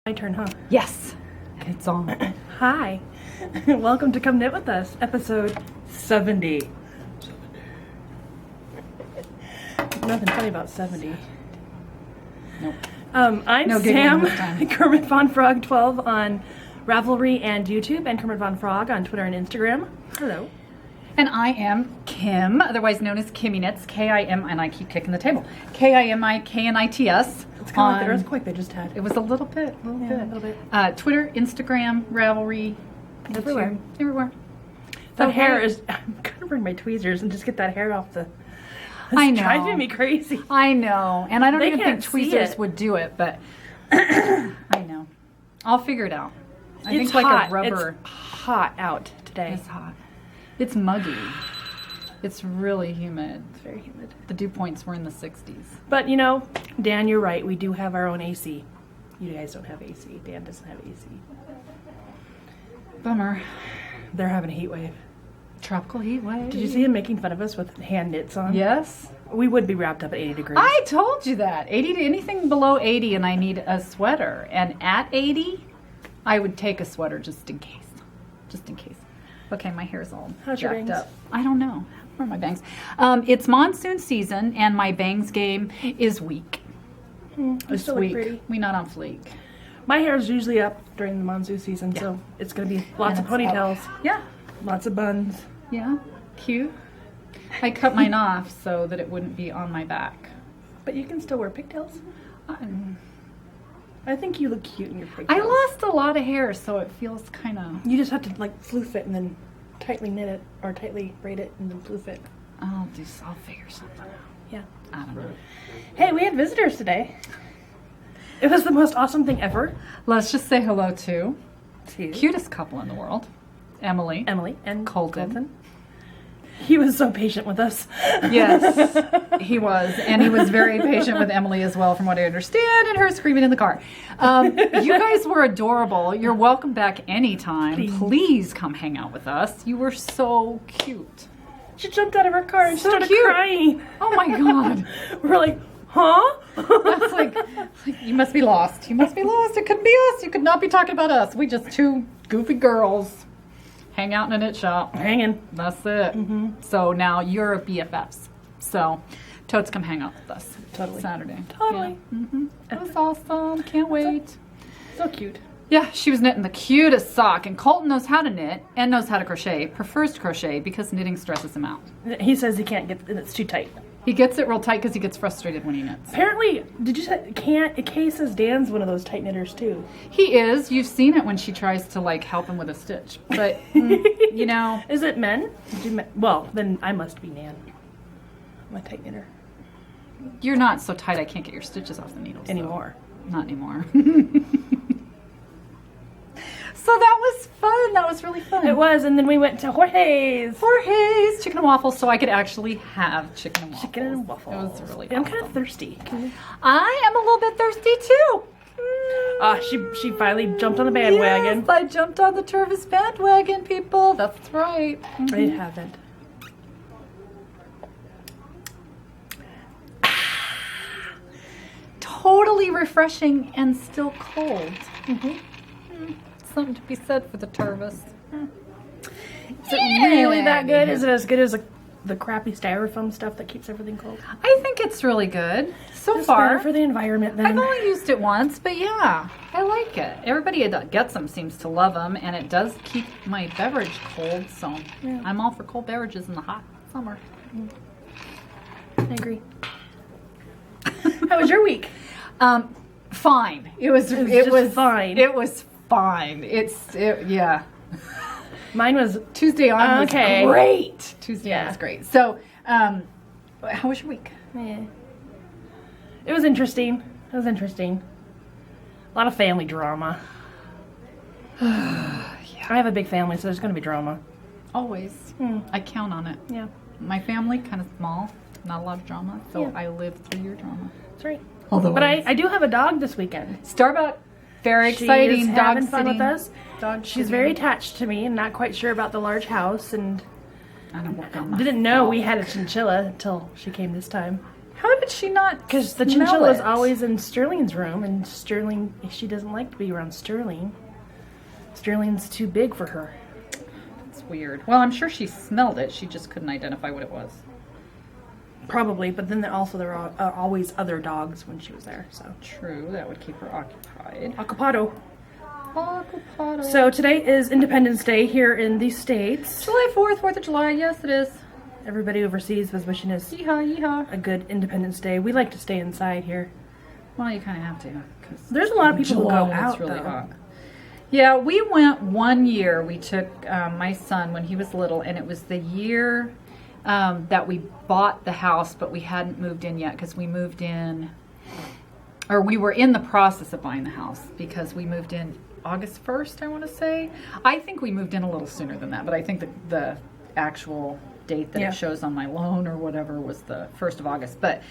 My turn, huh? Yes, it's on. Hi. Welcome to Come Knit With Us, episode 70. Nothing funny about 70. Nope. I'm No giggling this Sam, time. Kermit Von Frog 12 on Ravelry and YouTube, and Kermit Von Frog on Twitter and Instagram. Hello. And I am Kim, otherwise known as Kimmy Knits, K-I-M, and I keep kicking the table. K-I-M-I-K-N-I-T-S. It's kind of like the earthquake they just had. It was a little bit. A little bit. Twitter, Instagram, Ravelry. Everywhere. YouTube, everywhere. That hair is... I'm going to bring my tweezers and just get that hair off the... I It's know. driving me crazy. I know. And I don't They even think can't see tweezers it. would do it, but I know. I'll figure it out. I It's think hot. like a rubber. It's hot out today. It's hot. It's muggy. It's really humid. It's very humid. The dew points were in the 60s. But, you know, Dan, you're right. We do have our own AC. You guys don't have AC. Dan doesn't have AC. Bummer. They're having a heat wave. Tropical heat wave. Did you see him making fun of us with hand knits on? Yes. We would be wrapped up at 80 degrees. I told you that. 80 to anything below 80 and I need a sweater. And at 80, I would take a sweater just in case. Just in case. Okay, my hair's all How's your jacked bangs? up. I don't know. Where are my bangs? It's monsoon season and my bangs game is weak. They It's still look weak. pretty. We not on fleek. My hair is usually up during the monsoon season, so it's going to be lots of And it's ponytails, Yeah. lots of buns. Yeah. Cute. I cut mine off so that it wouldn't be on my back. But you can still wear pigtails. I'm- I think you look cute in your pigtails. I lost a lot of hair, so it feels kind of... You just have to like floof it and then tightly knit it, or tightly braid it and then floof it. I'll figure something out. Yeah. I don't know. Hey, we had visitors today. It was the most awesome thing ever. Let's just say hello to To cutest couple in the world, Emily. Emily and Colton. He was so patient with us. Yes, he was. And he was very patient with Emily as well, from what I understand, and her screaming in the car. You guys were adorable. You're welcome back anytime. Please come hang out with us. You were so cute. She jumped out of her car and she So started cute. crying. Oh my God. We're like, huh? That's like, you must be lost. You must be lost. It couldn't be us. You could not be talking about us. We just two goofy girls hang out in a knit shop. Hanging. That's it. So now you're BFFs. So totes come hang out with us. Totally. Saturday. Totally. Yeah. That was awesome. Can't wait. So cute. Yeah, she was knitting the cutest sock. And Colton knows how to knit and knows how to crochet. Prefers to crochet because knitting stresses him out. He says he can't get it's too tight. He gets it real tight because he gets frustrated when he knits. Apparently, did you say Kay says Dan's one of those tight knitters too? He is. You've seen it when she tries to like help him with a stitch. But, you know. Is it men? Well, then I must be Nan. I'm a tight knitter. You're not so tight I can't get your stitches off the needles. so- Anymore. Not anymore. So that was fun. That was really fun. It was, and then we went to Jorge's. Jorge's Chicken and Waffles, so I could actually have chicken and waffles. Chicken and waffles. It was really I'm awesome. kind of thirsty. I am a little bit thirsty too. She finally jumped on the bandwagon. Yes, I jumped on the Turvis bandwagon, people. That's right. I haven't. Totally refreshing and still cold. Something to be said for the Turvis. Is it really that good? Is it as good as the crappy styrofoam stuff that keeps everything cold? I think it's really good so It's far. better for the environment then. I've only used it once, but yeah, I like it. Everybody that gets them seems to love them, and it does keep my beverage cold, so Yeah. I'm all for cold beverages in the hot summer. I agree. How was your week? Fine. It was just fine. It was fine. Yeah. Mine was Tuesday on was Okay. great. Tuesday on Yeah. was great. So, how was your week? yeah. It was interesting. It was interesting. A lot of family drama. I have a big family, so there's going to be drama. Always. I count on it. Yeah, My family kind of small, not a lot of drama, so Yeah. I live through your drama. that's right. Although But I do have a dog this weekend. Starbuck, very She's exciting. Dog having fun sitting. with us. Dog She's sitting. very attached to me and not quite sure about the large house, and I don't work on that. didn't know we had a chinchilla until she came this time. How did she not? Because the smell chinchilla is it? always in Sterling's room, and Sterling, she doesn't like to be around Sterling. Sterling's too big for her. It's weird. Well, I'm sure she smelled it. She just couldn't identify what it was. Probably, but then there are always other dogs when she was there, so. True, that would keep her occupied. Occupado. Occupado. So today is Independence Day here in the States. July 4th, 4th of July. Yes, it is. Everybody overseas was wishing us Yeehaw, yeehaw. a good Independence Day. We like to stay inside here. Well, you kind of have to. 'Cause There's a lot of people who go July, out, it's really though. hot. Yeah, we went one year. We took my son when he was little, and it was the year that we bought the house, but we hadn't moved in yet because we moved in, or we were in the process of buying the house because we moved in August 1st, I want to say. I think we moved in a little sooner than that, but I think the actual date that Yeah. it shows on my loan or whatever was the 1st of August. But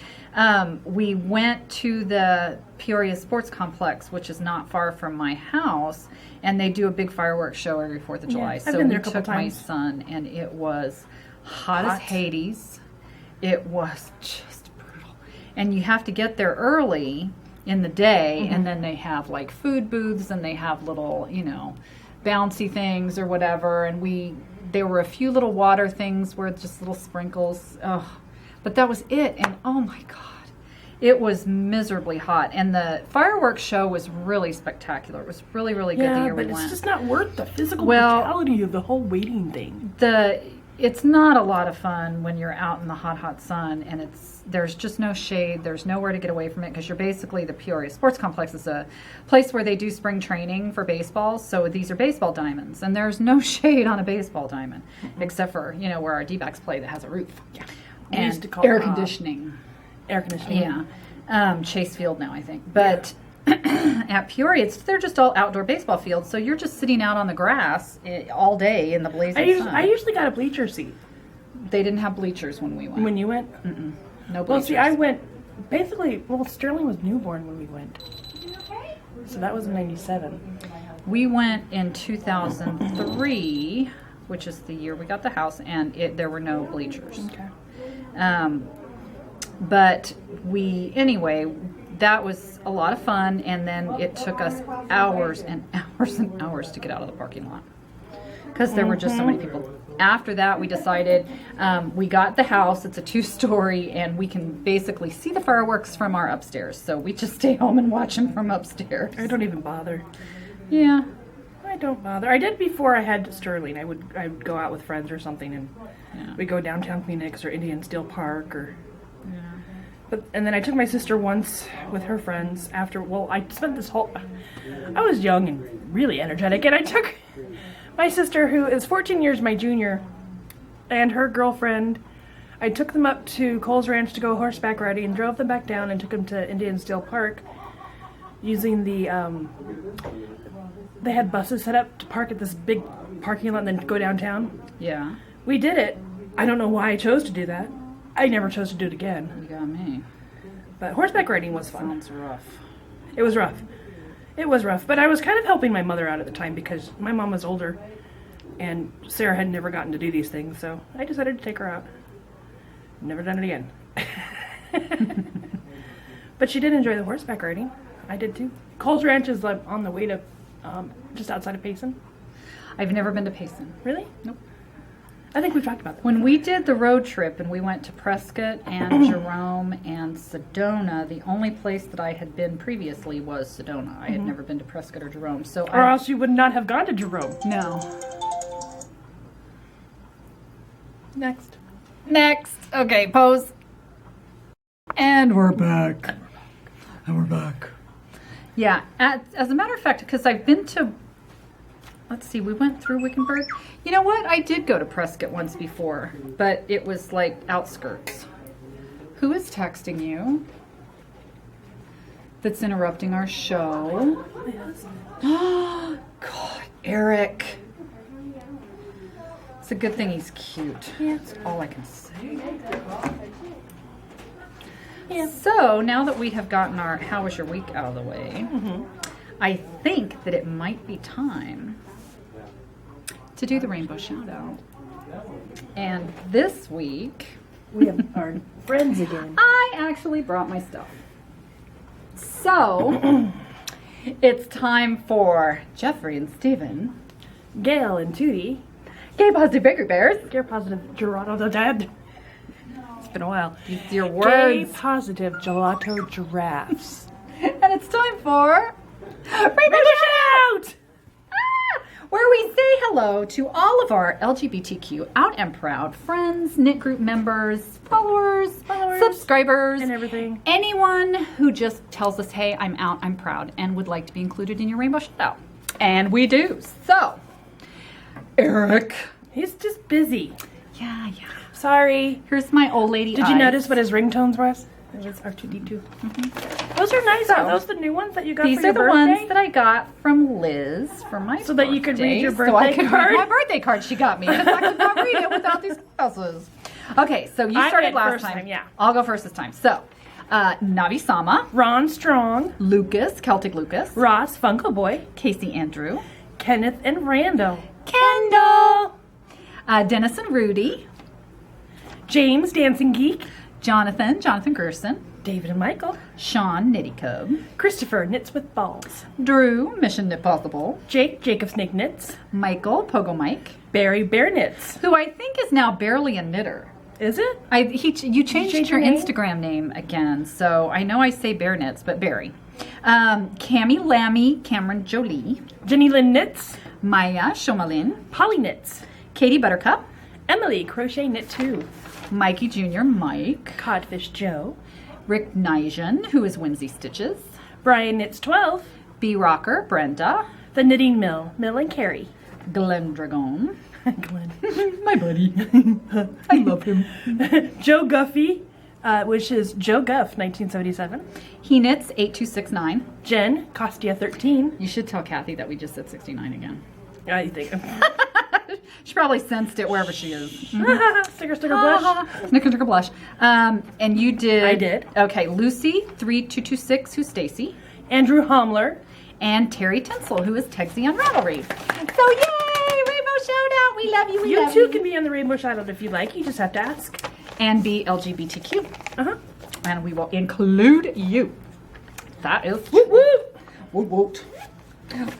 we went to the Peoria Sports Complex, which is not far from my house, and they do a big fireworks show every 4th of July. I've So been we there a couple took my times. son, and it was hot as Hades. It was just brutal. And you have to get there early in the day, and then they have like food booths, and they have little, bouncy things or whatever. And there were a few little water things where just little sprinkles. But that was it. And oh my God, it was miserably hot. And the fireworks show was really spectacular. It was really, really good the Yeah, year but we it's went. just not worth the physical Well, brutality of the whole waiting thing. It's not a lot of fun when you're out in the hot, hot sun, and there's just no shade. There's nowhere to get away from it because you're basically, the Peoria Sports Complex is a place where they do spring training for baseball. So these are baseball diamonds, and there's no shade on a baseball diamond except for, where our D-backs play that has a roof. Yeah. And used to call air it, conditioning. Air conditioning. Yeah. Chase Field now, I think. But at Peoria, they're just all outdoor baseball fields, so you're just sitting out on the grass all day in the blazing sun. I usually got a bleacher seat. They didn't have bleachers when we went. When you went? No bleachers. Well, see, I went, basically, Sterling was newborn when we went. So that was in 97. We went in 2003, which is the year we got the house, and there were no bleachers. Okay. But anyway, that was a lot of fun, and then it took us hours and hours and hours to get out of the parking lot because there were just so many people. After that, we decided we got the house. It's a 2-story, and we can basically see the fireworks from our upstairs. So we just stay home and watch them from upstairs. I don't even bother. Yeah. I don't bother. I did before I had Sterling. I would go out with friends or something, and we'd go downtown Phoenix or Indian Steel Park or. And then I took my sister once with her friends after. Well, I spent this whole. I was young and really energetic, and I took my sister, who is 14 years my junior, and her girlfriend. I took them up to Coles Ranch to go horseback riding, and drove them back down, and took them to Indian Steel Park, using the. They had buses set up to park at this big parking lot and then go downtown. Yeah. We did it. I don't know why I chose to do that. I never chose to do it again. You got me. But horseback riding was fun. Sounds rough. It was rough. It was rough. But I was kind of helping my mother out at the time because my mom was older and Sarah had never gotten to do these things. So I decided to take her out. Never done it again. But she did enjoy the horseback riding. I did too. Coles Ranch is like on the way to just outside of Payson. I've never been to Payson. Really? Nope. I think we've talked about that. When we did the road trip and we went to Prescott and Jerome and Sedona, the only place that I had been previously was Sedona. I had never been to Prescott or Jerome. Or else you would not have gone to Jerome. No. Next. Okay, pose. And we're back. Yeah, as a matter of fact, because I've been to, let's see, we went through Wickenburg. You know what? I did go to Prescott once before, but it was like outskirts. Who is texting you? That's interrupting our show. Oh, God, Eric. It's a good thing he's cute. Yeah. That's all I can say. Yeah. So now that we have gotten our how was your week out of the way, I think that it might be time to do the Rainbow Shoutout. And this week, We have our friends again. I actually brought my stuff. So, it's time for Jeffrey and Steven. Gail and Tootie. Gay Positive Bakery Bears. Gay positive gelato the dead. It's been a while. These are your Gay words. positive gelato giraffes. And it's time for Rainbow Shoutout! where we say hello to all of our LGBTQ out and proud friends, knit group members, followers, subscribers, and everything. Anyone who just tells us, hey, I'm out, I'm proud, and would like to be included in your Rainbow Shoutout. And we do. So, Eric. He's just busy. Yeah. Sorry. Here's my old lady Did you eyes. notice what his ringtones was? It was R2D2. Mm-hmm. Those are nice. Are those the new ones that you got These for your are the birthday? ones that I got from Liz for my So that you could read your so I birthday could card? read my birthday card she got me. Because I could not read it without these glasses. Okay, so you I started went last first time. time, yeah. I'll go first this time. So, Navi Sama, Ron Strong, Lucas, Celtic Lucas, Ross Funko Boy, Casey Andrew, Kenneth and Randall, Kendall, Dennis and Rudy, James Dancing Geek, Jonathan Gerson, David and Michael, Sean Nitty Cub, Christopher Knits with Balls, Drew Mission Knit Possible, Jake Jacob Snake Knits, Michael Pogo Mike, Barry Bear Knits. who I think is now barely a knitter. Is it? You changed change your your name? Instagram name again, so I know I say Bear Knits, but Barry. Cami Lammy, Cameron Jolie, Jenny Lynn Knits, Maya Shomalin, Polly Knits, Katie Buttercup, Emily Crochet Knit 2, Mikey Jr. Mike, Codfish Joe, Rick Nijan, who is Whimsy Stitches, Brian Knits 12, B Rocker, Brenda, The Knitting Mill, Mill and Carrie, Glenn Dragon, Glenn, my buddy, I love him. Joe Guffey, which is Joe Guff 1977, He Knits 8269. Jen Costia 13. You should tell Kathy that we just said 69 again. I think. She probably sensed it wherever she is. Sticker blush. Snicker blush. And you did. I did. Okay, Lucy 3226, who's Stacy, Andrew Homler. and Terry Tinsel, who is Tegsy on Ravelry. So yay, Rainbow Shoutout! We love you. We You love too you. can be on the Rainbow Shoutout if you like. You just have to ask. And be LGBTQ, Uh-huh. and we will include you. That is Woot woot. woot woot.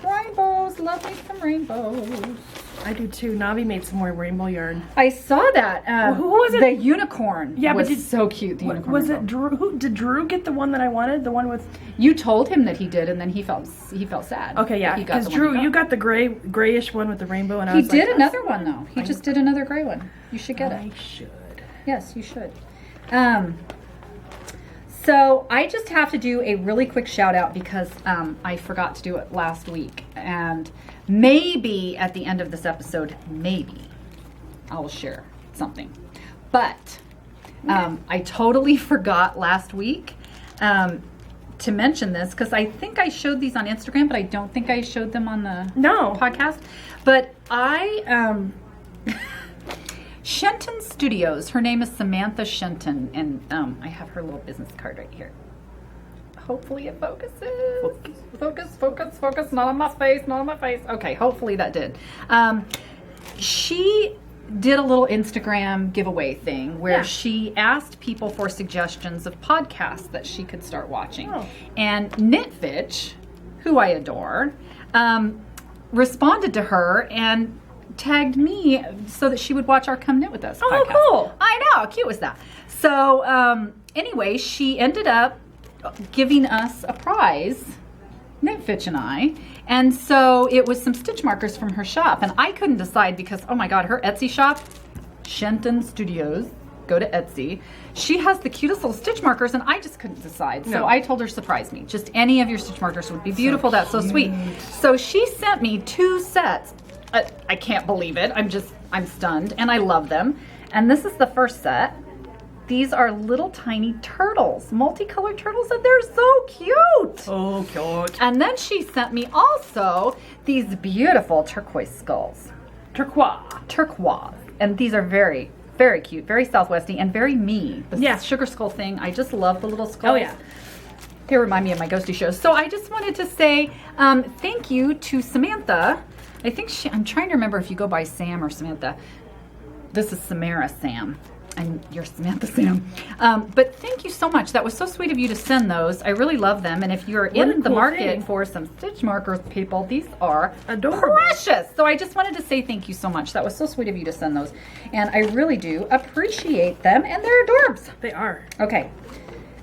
Rainbows, love me some rainbows. I do too. Navi made some more rainbow yarn. I saw that. Who was it? The unicorn. Yeah, but was so cute. The unicorn. Was rainbow. it Drew? Did Drew get the one that I wanted? The one with... You told him that he did, and then he felt sad. Okay, yeah. He got Because the one Drew, he you got the grayish one with the rainbow, and I He was like... did another one though. He just did another gray one. You should get I it. should. Yes, you should. So I just have to do a really quick shout out because I forgot to do it last week, and maybe at the end of this episode, maybe I will share something. But I totally forgot last week to mention this because I think I showed these on Instagram, but I don't think I showed them on the podcast. But I Shenton Studios. Her name is Samantha Shenton, and I have her little business card right here. Hopefully it focuses. Focus. Not on my face. Okay, hopefully that did. She did a little Instagram giveaway thing where she asked people for suggestions of podcasts that she could start watching. Oh. And Knitfitch, who I adore, responded to her and tagged me so that she would watch our Come Knit With Us podcast. Oh, cool. I know, how cute was that? So anyway, she ended up giving us a prize, Knitfitch and I, and so it was some stitch markers from her shop, and I couldn't decide because, oh my god, her Etsy shop, Shenton Studios, go to Etsy, she has the cutest little stitch markers, and I just couldn't decide. So I told her, surprise me. Just any of your stitch markers would be beautiful. That's so sweet. So she sent me 2 sets. I can't believe it. I'm stunned, and I love them. And this is the first set. These are little tiny turtles, multicolored turtles, and they're so cute. Oh, cute. And then she sent me also these beautiful turquoise skulls. Turquoise. And these are very, very cute, very Southwesty, and very me. The sugar skull thing, I just love the little skulls. Oh, yeah. They remind me of my ghosty shows. So I just wanted to say thank you to Samantha. I think I'm trying to remember if you go by Sam or Samantha. This is Samara Sam. And you're Samantha Sam. But thank you so much. That was so sweet of you to send those. I really love them. And if you're in the market for some stitch markers, people, these are adorable, precious. So I just wanted to say thank you so much. That was so sweet of you to send those. And I really do appreciate them. And they're adorbs. They are. Okay.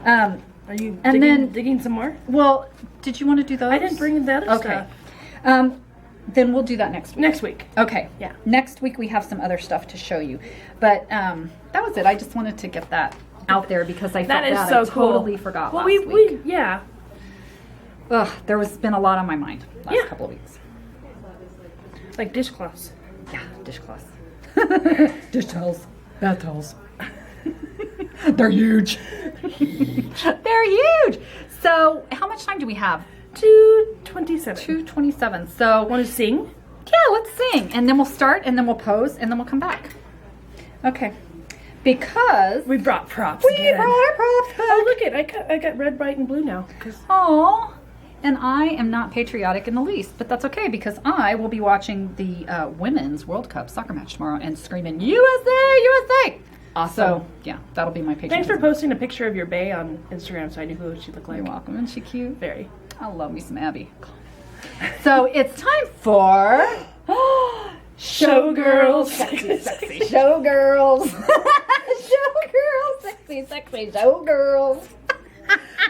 Are you digging some more? Well, did you want to do those? I didn't bring the other stuff. Then we'll do that next week. Next week. Okay. Yeah. Next week we have some other stuff to show you. But that was it. I just wanted to get that out there because I felt that is bad. so I cool. totally forgot well, last week. Yeah. Ugh, there was been a lot on my mind last couple of weeks. Like dishcloths. Yeah, dishcloths. Dish towels. Bath towels. They're huge. They're huge. So how much time do we have? 2:27. 2:27. So Want to sing? yeah, let's sing. And then we'll start and then we'll pose and then we'll come back. Okay. Because We brought props. we again. brought our props back. Oh, look it! I got red, white, and blue now. Aw. And I am not patriotic in the least, but that's okay because I will be watching the Women's World Cup soccer match tomorrow and screaming, USA, USA! Awesome. So, yeah, that'll be my patriotism. Thanks for posting a picture of your bae on Instagram so I knew who she looked like. You're welcome. Isn't she cute? Very. I love me some Abby. So it's time for Showgirls. Sexy, sexy showgirls. Showgirls. Sexy, sexy showgirls.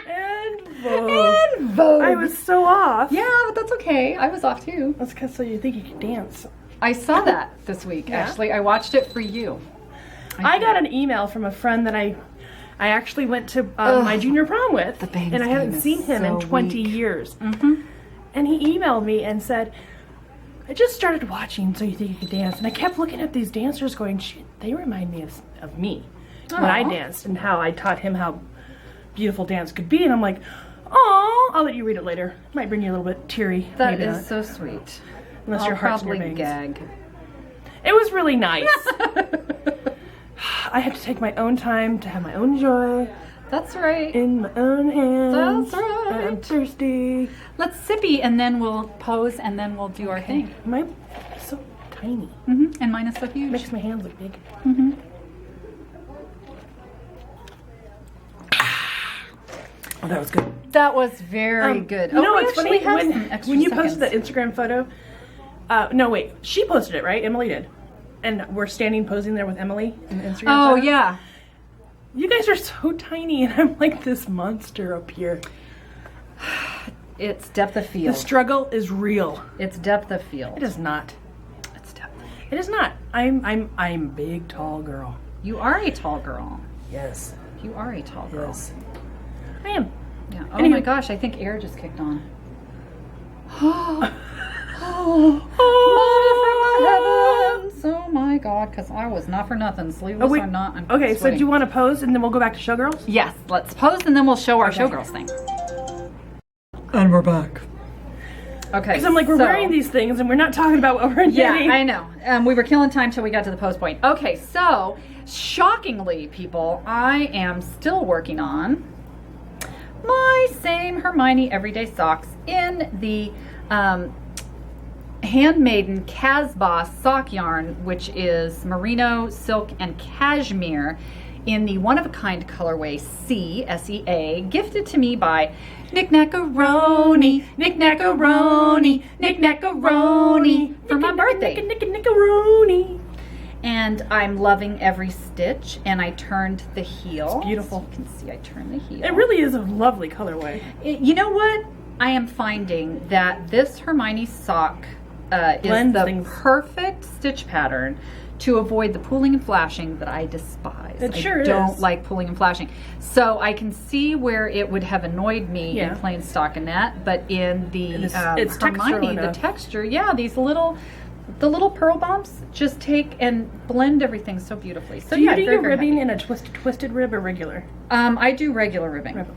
And Vogue. And Vogue. I was so off. Yeah, but that's okay. I was off too. That's because so you think you can dance. I saw that this week, Yeah? Ashley. I watched it for you. I got an email from a friend that I actually went to my junior prom with, Bangs and I haven't game is seen him in so 20 weak. years. Mm-hmm. And he emailed me and said, I just started watching So You Think You Could Dance, and I kept looking at these dancers going, shit, they remind me of me when I Aw. danced and how I taught him how beautiful dance could be. And I'm like, oh, I'll let you read it later. Might bring you a little bit teary. That maybe is not, so sweet. unless I'll your heart's in your probably veins. gag. It was really nice. I had to take my own time to have my own joy That's right. in my own hands. That's right. I'm thirsty. Let's sippy and then we'll pose and then we'll do our thing. My so tiny. And mine is so huge. Makes my hands look big. Oh, that was good. That was very good. You know we what's actually funny? have some extra When you seconds. posted that Instagram photo, no wait, she posted it, right? Emily did. And we're standing posing there with Emily in the Instagram Oh, photo. yeah. You guys are so tiny, and I'm like this monster up here. It's depth of The field. struggle is real. It's depth of field. It is not. It's depth of field. It is not. I'm big, tall girl. You are a tall girl. Yes. You are a tall girl. Yes. I am. Yeah. Oh Anywho. my gosh, I think air just kicked on. Oh my god, because I was not for nothing. Sleeveless or not, I'm Okay, so do sweating. you want to pose and then we'll go back to Showgirls? Yes, let's pose and then we'll show our Okay. Showgirls thing. And we're back. Okay. Because I'm like, we're wearing these things and we're not talking about what we're Yeah, knitting. I know. We were killing time till we got to the pose point. Okay, so shockingly, people, I am still working on my same Hermione Everyday Socks in the Handmaiden Casbah sock yarn, which is merino, silk, and cashmere in the one-of-a-kind colorway C, S-E-A, gifted to me by Nick Nacaroni, Nick Nacaroni, Nick Nacaroni, for my birthday. Nickaroni. And I'm loving every stitch, and I turned the heel. It's beautiful. So you can see I turned the heel. It really is a lovely colorway. You know what? I am finding that this Hermione sock is Blends the things. perfect stitch pattern to avoid the pulling and flashing that I despise. It sure I don't is. like pulling and flashing. So I can see where it would have annoyed me Yeah. in plain stockinette, but in the It's Hermione, textural the enough. texture, yeah, the little pearl bumps just take and blend everything so beautifully. So Do you yeah, do very, your very ribbing happy. in a twisted rib or regular? I do regular ribbing. Rib.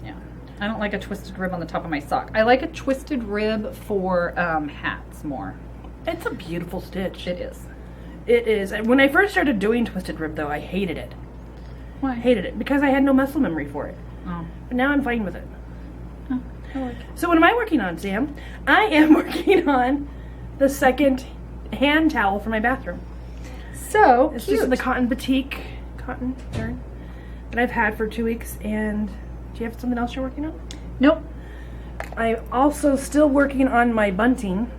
Yeah. I don't like a twisted rib on the top of my sock. I like a twisted rib for hats more. It's a beautiful stitch. It is. It is. When I first started doing twisted rib, though, I hated it. Why? I hated it because I had no muscle memory for it. Oh. But now I'm fine with it. Oh, I like it. So what am I working on, Sam? I am working on the second hand towel for my bathroom. So It's cute. just the cotton batik cotton yarn that I've had for 2 weeks. And do you have something else you're working on? Nope. I'm also still working on my bunting.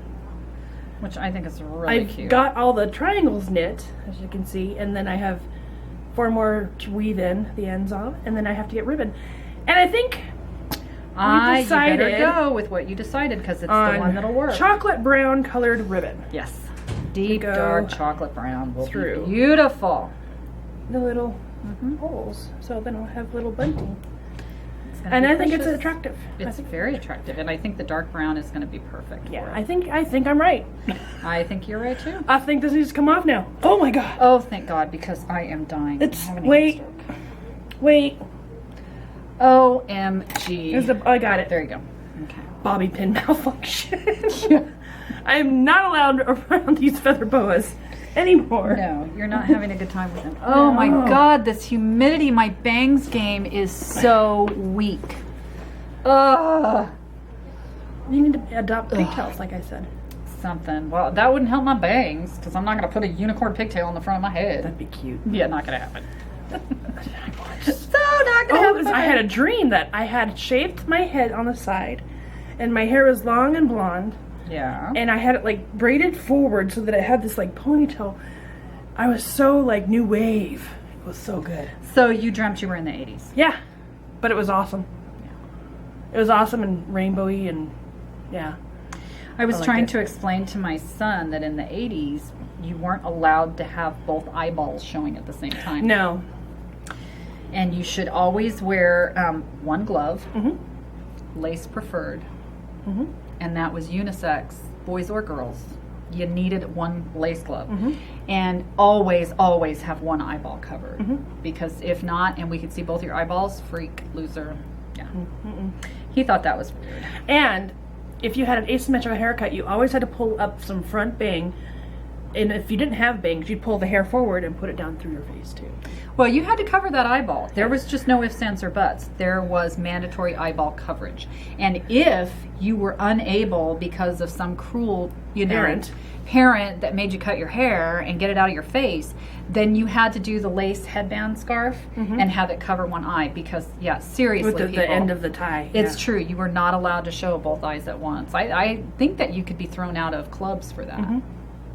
Which I think is really cute. I've got all the triangles knit, as you can see, and then I have 4 more to weave in the ends of, and then I have to get ribbon. And I think we decided you better go with what you decided because it's the one that'll work. Chocolate brown colored ribbon. Yes. Deep, dark chocolate brown will through. be beautiful. The little holes, so then I'll have little bunting. And I think it's attractive. It's very attractive, and I think the dark brown is going to be perfect. Yeah, for I think I'm right. I think you're right too. I think this needs to come off now. Oh my god. Oh, thank God, because I am dying. Wait. OMG. I got it. There you go. Okay. Bobby pin malfunction. Yeah. I am not allowed around these feather boas anymore. No, you're not having a good time with them. Oh my God, this humidity, my bangs game is so weak. Ugh. You need to adopt pigtails, like I said. Something. Well, that wouldn't help my bangs because I'm not going to put a unicorn pigtail on the front of my head. That'd be cute. Yeah, not going to happen. So not going to happen. I had a dream that I had shaved my head on the side and my hair was long and blonde. Yeah. And I had it like braided forward so that it had this like ponytail. I was so like new wave. It was so good. So you dreamt you were in the 80s. Yeah. But it was awesome. Yeah. It was awesome and rainbowy and yeah. I was trying to explain to my son that in the 80s you weren't allowed to have both eyeballs showing at the same time. No. And you should always wear one glove, lace preferred. And that was unisex, boys or girls. You needed one lace glove. And always, always have one eyeball covered. Because if not, and we could see both your eyeballs, freak, loser. Yeah. He thought that was weird. And if you had an asymmetrical haircut, you always had to pull up some front bang. And if you didn't have bangs, you'd pull the hair forward and put it down through your face too. Well, you had to cover that eyeball. There was just no ifs, ands, or buts. There was mandatory eyeball coverage. And if you were unable because of some cruel, parent that made you cut your hair and get it out of your face, then you had to do the lace headband scarf and have it cover one eye because, seriously, with the end of the tie. It's true. You were not allowed to show both eyes at once. I think that you could be thrown out of clubs for that.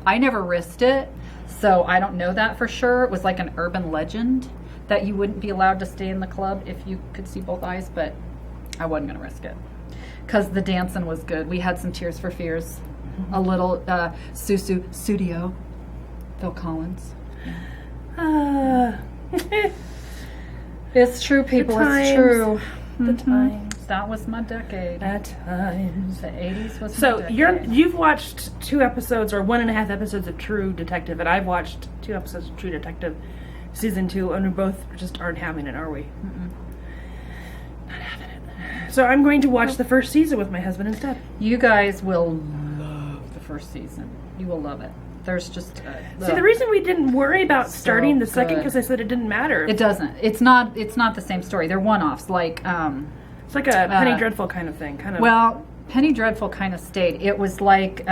I never risked it, so I don't know that for sure. It was like an urban legend that you wouldn't be allowed to stay in the club if you could see both eyes, but I wasn't going to risk it because the dancing was good. We had some Tears for Fears, a little Susu Studio, Phil Collins. It's true, people. It's true. The times. That was my decade. At times. The 80s was So my decade. you've watched 2 episodes or 1.5 episodes of True Detective, and I've watched 2 episodes of True Detective season 2, and we both just aren't having it, are we? Not having it. So I'm going to watch the first season with my husband instead. You guys will love the first season. You will love it. There's just See, the reason we didn't worry about So starting the second good. because I said it didn't matter. it doesn't. It's not the same story. They're one-offs. Like It's like a Penny Dreadful kind of thing. well, Penny Dreadful kind of stayed. It was like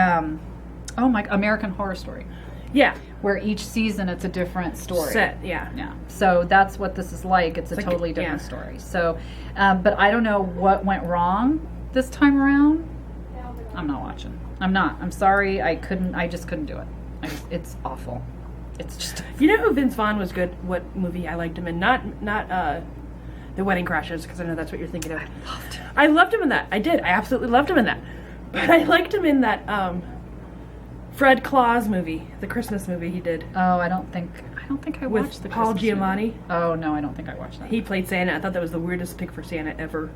American Horror Story. Yeah. Where each season it's a different story. Set, yeah. Yeah. So that's what this is like. It's a like totally different story. So, but I don't know what went wrong this time around. I'm not watching. I'm not. I'm sorry. I just couldn't do it. It's awful. It's just. You know who Vince Vaughn was good? What movie I liked him in? Not The Wedding Crashers, because I know that's what you're thinking of. I loved him in that. I did. I absolutely loved him in that. But I liked him in that Fred Claus movie, the Christmas movie he did. Oh, I don't think I watched With the Paul Christmas Giamatti. movie. Oh no, I don't think I watched that. He played Santa. I thought that was the weirdest pick for Santa ever.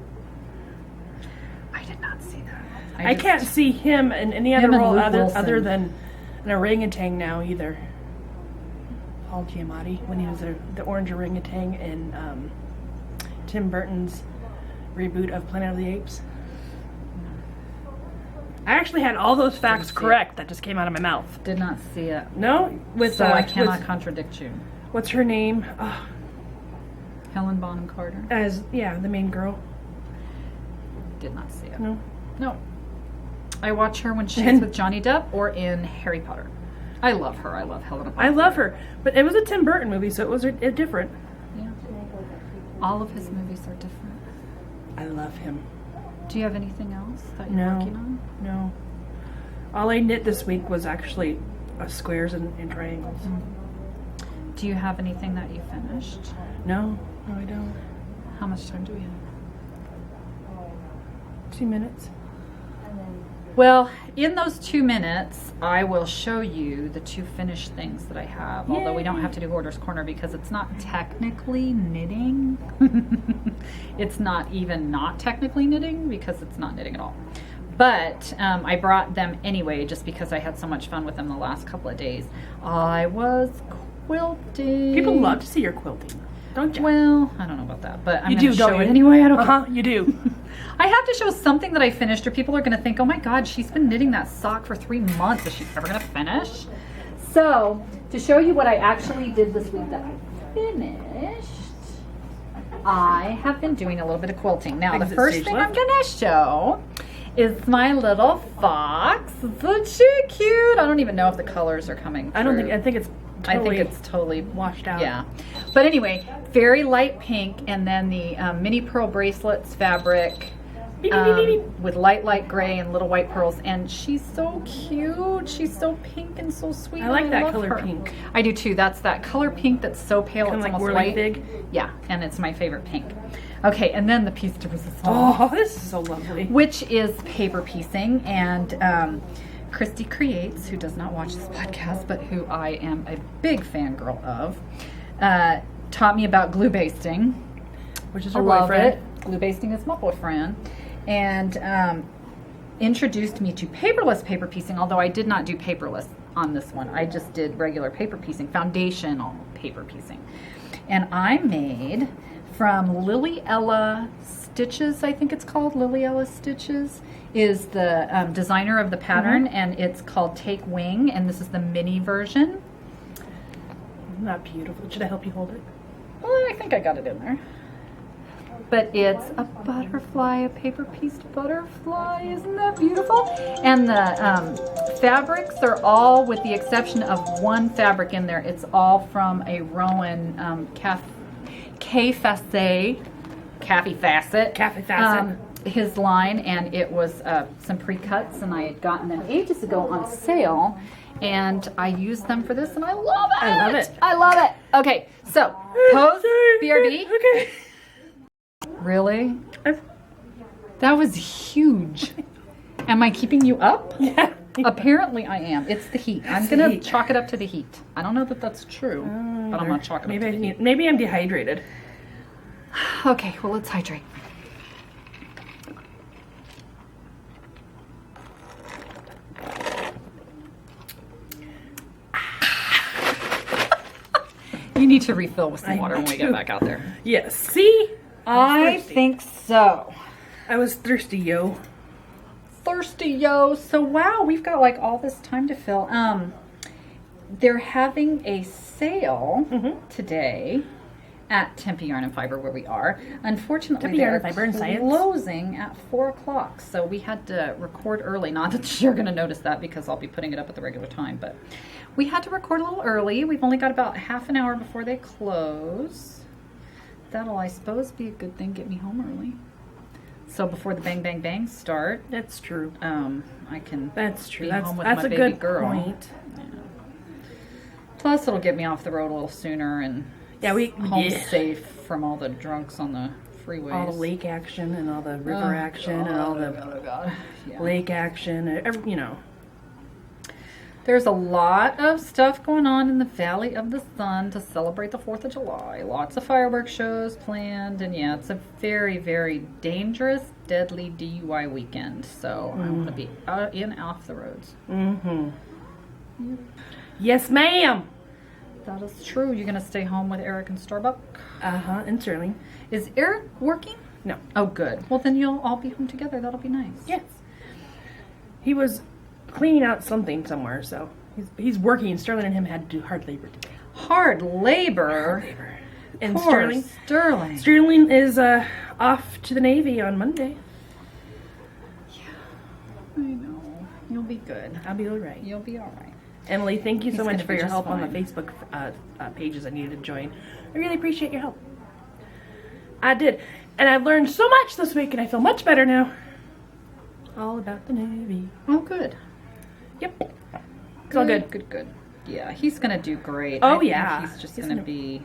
I did not see that. I can't see him in any other Him and role Luke other Wilson. than an orangutan now either. Paul Giamatti, when he was the orange orangutan in Tim Burton's reboot of Planet of the Apes. I actually had all those facts correct. That just came out of my mouth. Did not see it. No, So I cannot contradict you. What's her name? Helen Bonham Carter. The main girl. Did not see it. No. No. I watch her when she's with Johnny Depp or in Harry Potter. I love her. I love Helena. I love her. But it was a Tim Burton movie, so it was different. Yeah. All of his movies are different. I love him. Do you have anything else that you're working on? No. All I knit this week was actually squares and triangles. Do you have anything that you finished? No, I don't. How much time do we have? 2 minutes. Well, in those 2 minutes, I will show you the 2 finished things that I have. Although we don't have to do Hoarder's Corner because it's not technically knitting. It's not even not technically knitting because it's not knitting at all. But I brought them anyway just because I had so much fun with them the last couple of days. I was quilting. People love to see your quilting, don't you? Well, I don't know about that, but I'm You going do, to don't show you? it anyway. I don't care. You do. I have to show something that I finished or people are going to think, oh my god, she's been knitting that sock for 3 months. Is she ever going to finish? So, to show you what I actually did this week that I finished, I have been doing a little bit of quilting. Now, the first thing I'm going to show is my little fox. Isn't she cute? I don't even know if the colors are coming through. I think it's totally washed out. Yeah. But anyway, very light pink, and then the mini pearl bracelets fabric with light gray and little white pearls. And she's so cute. She's so pink and so sweet. I like that love color her. pink. I do too. That's that color pink that's so pale Kinda it's like almost whirly white. fig. Yeah, and it's my favorite pink. Okay, and then the piece de resistance. Oh, this is so lovely. Which is paper piecing, and Christy Creates, who does not watch this podcast, but who I am a big fangirl of, taught me about glue basting. Which is I her love boyfriend. it. Glue basting is my boyfriend. And introduced me to paperless paper piecing, although I did not do paperless on this one. I just did regular paper piecing, foundational paper piecing. And I made from Lily Ella Stitches, I think it's called. Lily Ella Stitches is the designer of the pattern, and it's called Take Wing, and this is the mini version. Isn't that beautiful? Should I help you hold it? Well, I think I got it in there. But it's a butterfly, a paper pieced butterfly. Isn't that beautiful? And the fabrics are all, with the exception of one fabric in there, it's all from a Rowan Cafe Facet, his line, and it was some pre-cuts, and I had gotten them ages ago on sale, and I used them for this, and I love it. I love it. I love it. Okay, so pose BRB. Okay. Really? That was huge. Am I keeping you up? Yeah. Apparently I am. It's the heat. I'm going to chalk it up to the heat. I don't know that that's true, but I'm going to chalk it up to the heat. Maybe I'm dehydrated. Okay, well, let's hydrate. You need to refill with some water when we get back out there. Yes. See? I think so. I was thirsty, yo. Thirsty, yo. So, wow, we've got like all this time to fill. They're having a sale today at Tempe Yarn and Fiber, where we are. Unfortunately, Tempe Yarn and Fiber and Science. Closing at 4 o'clock, so we had to record early. Not that you're going to notice that because I'll be putting it up at the regular time, but we had to record a little early. We've only got about half an hour before they close. That'll, I suppose, be a good thing. Get me home early, so before the bang bang bangs start. That's true. I can. That's true. Be That's home with a my baby good girl. point. Yeah. Plus, it'll get me off the road a little sooner and home yeah. safe from all the drunks on the freeways. All the lake action and all the river action and all the Yeah. lake action. You know. There's a lot of stuff going on in the Valley of the Sun to celebrate the 4th of July. Lots of fireworks shows planned, and yeah, it's a very, very dangerous, deadly DUI weekend. So I want to be in off the roads. Mm-hmm. Yes, ma'am. That is true. You're going to stay home with Eric and Starbuck? Uh-huh, and Sterling. Is Eric working? No. Oh, good. Well, then you'll all be home together. That'll be nice. Yes. He was cleaning out something somewhere, so he's working. Sterling and him had to do hard labor today. Hard labor? And Poor Sterling. Sterling is off to the Navy on Monday. I know. You'll be good. I'll be all right. You'll be all right. Emily, thank you so He's much gonna for be your just help on the fine. Facebook pages I needed to join. I really appreciate your help. I did. And I've learned so much this week, and I feel much better now. All about the Navy. Oh, good. Yep. It's all good. Good. Yeah, he's going to do great. Oh, I think yeah. He's just He's going to gonna- be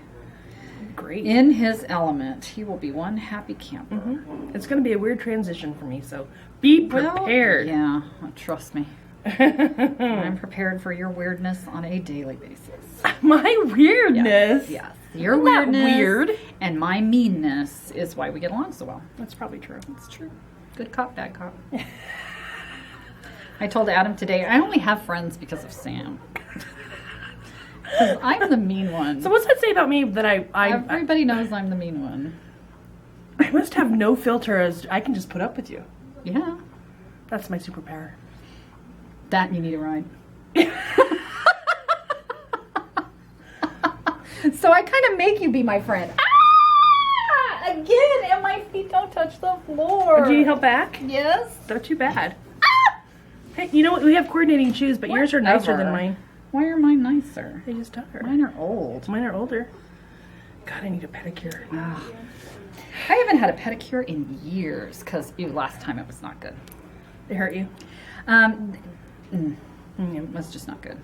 Great. in his element. He will be one happy camper. It's going to be a weird transition for me, so be prepared. Yeah, trust me. I'm prepared for your weirdness on a daily basis. My weirdness. Yes. Your I'm not weirdness weird. and my meanness is why we get along so well. That's probably true. It's true. Good cop, bad cop. I told Adam today, I only have friends because of Sam. 'Cause I'm the mean one. So what's that say about me that I Everybody knows I'm the mean one. I must have no filter as I can just put up with you. Yeah. That's my superpower. That you need a ride. So I kind of make you be my friend. Ah! Again, and my feet don't touch the floor. Do you need help back? Yes. Not too bad. Hey, you know what? We have coordinating shoes, but yours are nicer than Whatever. mine. Why are mine nicer? They just are. Mine are old. Mine are older. God, I need a pedicure. Ah. I haven't had a pedicure in years because last time it was not good. They hurt you? It was just not good.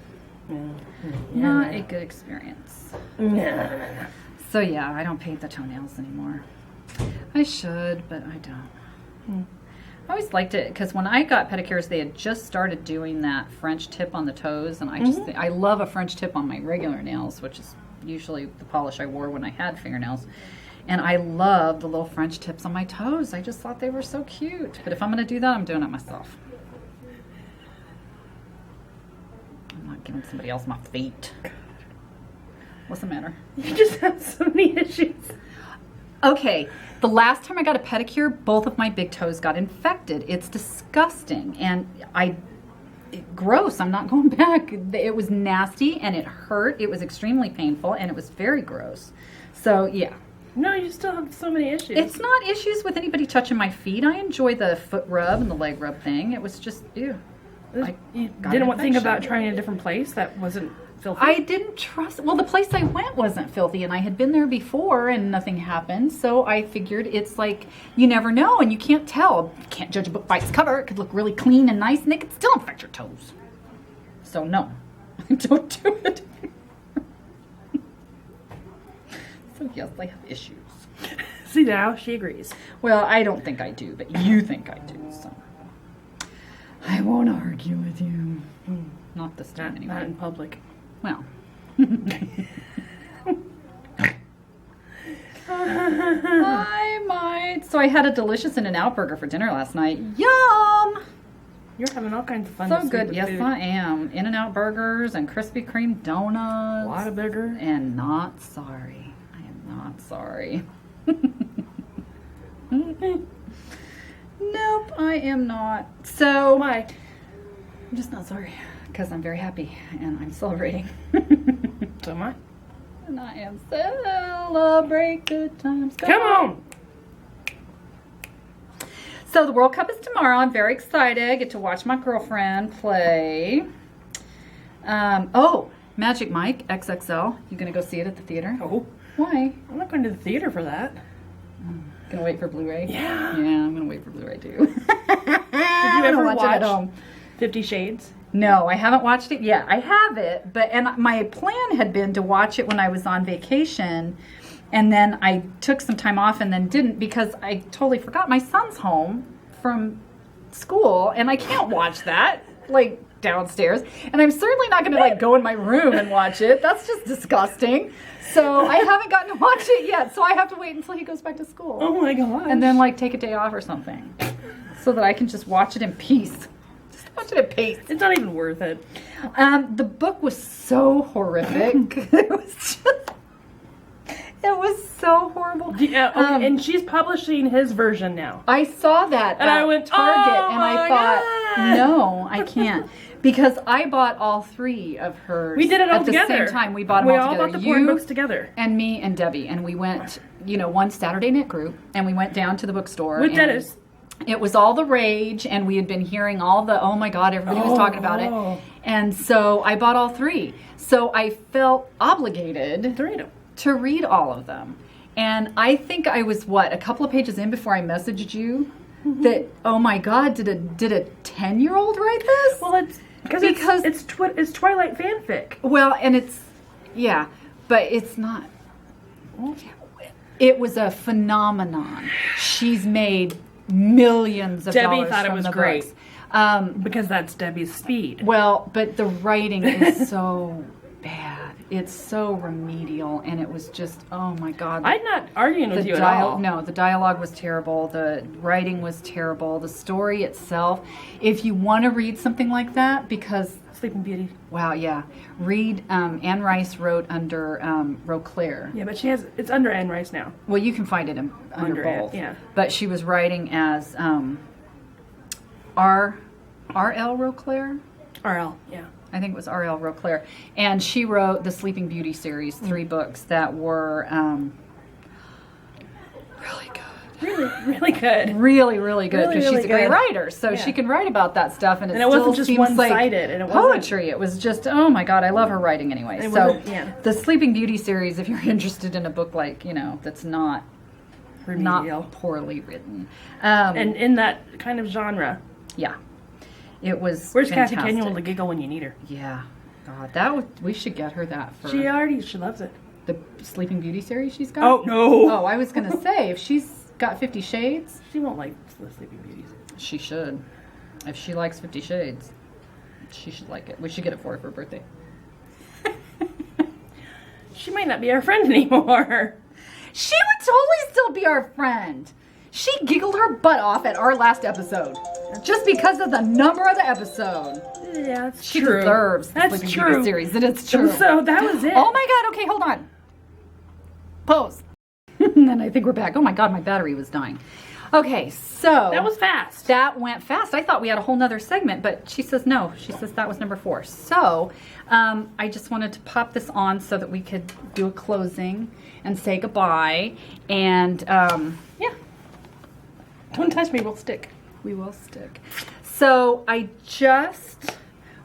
Not a good experience. Yeah. So yeah, I don't paint the toenails anymore. I should, but I don't. I always liked it because when I got pedicures, they had just started doing that French tip on the toes, and I love a French tip on my regular nails, which is usually the polish I wore when I had fingernails. And I love the little French tips on my toes. I just thought they were so cute. But if I'm going to do that, I'm doing it myself. I'm not giving somebody else my feet. What's the matter? You just have so many issues. Okay, the last time I got a pedicure, both of my big toes got infected. It's disgusting. And gross. I'm not going back. It was nasty and it hurt. It was extremely painful and it was very gross. So, yeah. No, you still have so many issues. It's not issues with anybody touching my feet. I enjoy the foot rub and the leg rub thing. It was just, ew. You got didn't an think about infection. trying a different place that wasn't filthy? I didn't trust. Well, the place I went wasn't filthy, and I had been there before, and nothing happened. So I figured it's like you never know, and you can't tell. You can't judge a book by its cover. It could look really clean and nice, and it could still infect your toes. So no, don't do it. So yes, I have issues. See, now she agrees. Well, I don't think I do, but you think I do. So I won't argue with you. Not this time, anyway. Not in public. Well. I might. So I had a delicious In-N-Out burger for dinner last night. Yum! You're having all kinds of fun. So this week good. with Yes, food. I am. In-N-Out burgers and Krispy Kreme donuts. A lot of burger. And not sorry. I am not sorry. Nope, I am not. So Why? I'm just not sorry because I'm very happy and I'm celebrating. So am I. And I am celebrate good times. Come on! So the World Cup is tomorrow. I'm very excited. I get to watch my girlfriend play. Magic Mike XXL. You gonna go see it at the theater? Oh, Why? I'm not going to the theater for that. Gonna wait for Blu-ray? Yeah. Yeah, I'm gonna wait for Blu-ray too. Did you ever watch it at home? 50 Shades? No, I haven't watched it yet. I have it, and my plan had been to watch it when I was on vacation, and then I took some time off and then didn't because I totally forgot. My son's home from school, and I can't watch that like downstairs, and I'm certainly not going to like go in my room and watch it. That's just disgusting. So I haven't gotten to watch it yet. So I have to wait until he goes back to school. Oh my gosh. And then like take a day off or something so that I can just watch it in peace. Just watch it in peace. It's not even worth it. The book was so horrific. It was so horrible. Yeah, okay, and she's publishing his version now. I saw that And I at went, Target, "Oh and I my thought, God." no, I can't. Because I bought all three of hers We did it all at together. the same time. We bought them We all all together. bought the porn books together. And me and Debbie. And we went, one Saturday night group. And we went down to the bookstore. With and- Dennis. it was all the rage, and we had been hearing all the, oh my God, everybody was talking about it. And so I bought all 3. So I felt obligated to read all of them. And I think I was, a couple of pages in before I messaged you that, oh my God, did a 10-year-old write this? Well, it's because it's Twilight fanfic. Well, and but it's not. It was a phenomenon. She's made millions of dollars. Debbie thought it was great. Because that's Debbie's speed. Well, but the writing is so bad. It's so remedial, and it was just, oh my God. I'm not arguing with you at all. No, the dialogue was terrible. The writing was terrible. The story itself. If you want to read something like that, because Sleeping Beauty. Wow, yeah. Read, Anne Rice wrote under Roclair. Yeah, but it's under Anne Rice now. Well, you can find it under both. Yeah. But she was writing as R.L. Roclair? R.L., yeah. I think it was R.L. Roclair. And she wrote the Sleeping Beauty series, 3 books that were really good. Really good. Really, really good, because Really, she's a great good. writer, so she can write about that stuff, and it wasn't still just seems one-sided, like and it poetry. It was just, oh my God, I love her writing anyway. So the Sleeping Beauty series, if you're interested in a book like, that's not poorly written, and in that kind of genre. Yeah, it was. Where's fantastic. Kathy Kenyal to giggle when you need her? Yeah, God, we should get her that for. She loves it. The Sleeping Beauty series she's got. Oh no! Oh, I was gonna say if she's got 50 Shades. She won't like the Sleeping Beauties. She should. If she likes 50 Shades, she should like it. We should get it for her birthday. She might not be our friend anymore. She would totally still be our friend. She giggled her butt off at our last episode. Just because of the number of the episode. Yeah, that's she true. Deserves the That's Sleeping true. Beauty series. It is true. So that was it. Oh my God. Okay, hold on. Pose. And then I think we're back. Oh my God, my battery was dying. Okay, so. That was fast. That went fast. I thought we had a whole nother segment, but she says no. She says that was number 4. So I just wanted to pop this on so that we could do a closing and say goodbye. And yeah. Don't touch me, we'll stick. We will stick. So I just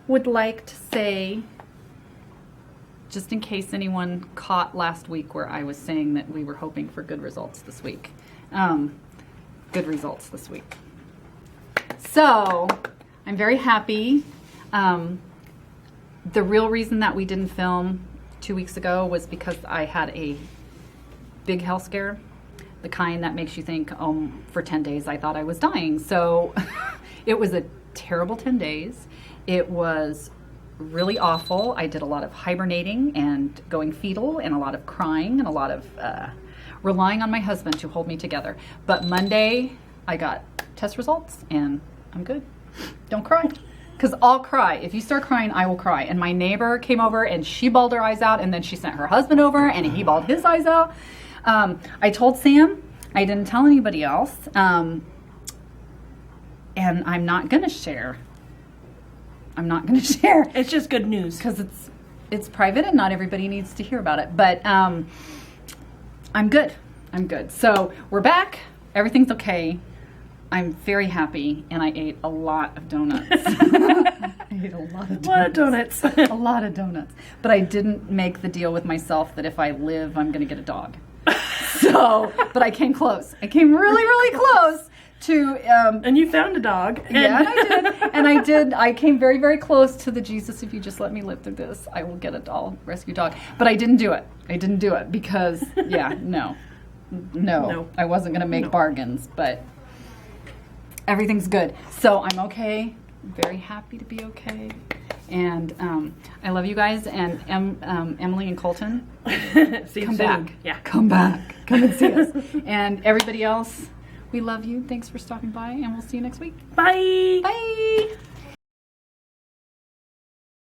would like to say, just in case anyone caught last week where I was saying that we were hoping for good results this week. Good results this week. So I'm very happy. The real reason that we didn't film 2 weeks ago was because I had a big health scare, the kind that makes you think, for 10 days I thought I was dying. So it was a terrible 10 days. It was really awful. I did a lot of hibernating and going fetal and a lot of crying and a lot of relying on my husband to hold me together. But Monday I got test results and I'm good. Don't cry. Because I'll cry. If you start crying, I will cry. And my neighbor came over and she bawled her eyes out, and then she sent her husband over and he bawled his eyes out. I told Sam. I didn't tell anybody else. And I'm not going to share. It's just good news. Because it's private and not everybody needs to hear about it. But I'm good. So we're back. Everything's okay. I'm very happy, and I ate a lot of donuts. I ate a lot of donuts. A lot of donuts. But I didn't make the deal with myself that if I live, I'm going to get a dog. So, but I came close. I came really, really close to... and you found a dog. Yeah, and I did. I came very, very close to the Jesus, if you just let me live through this, I will get a doll, rescue dog. But I didn't do it because, no. I wasn't going to make bargains, but everything's good. So I'm okay. I'm very happy to be okay. And I love you guys. And Emily and Colton, See you come soon. back. Yeah. Come back. Come and see us. And everybody else, we love you. Thanks for stopping by, and we'll see you next week. Bye. Bye.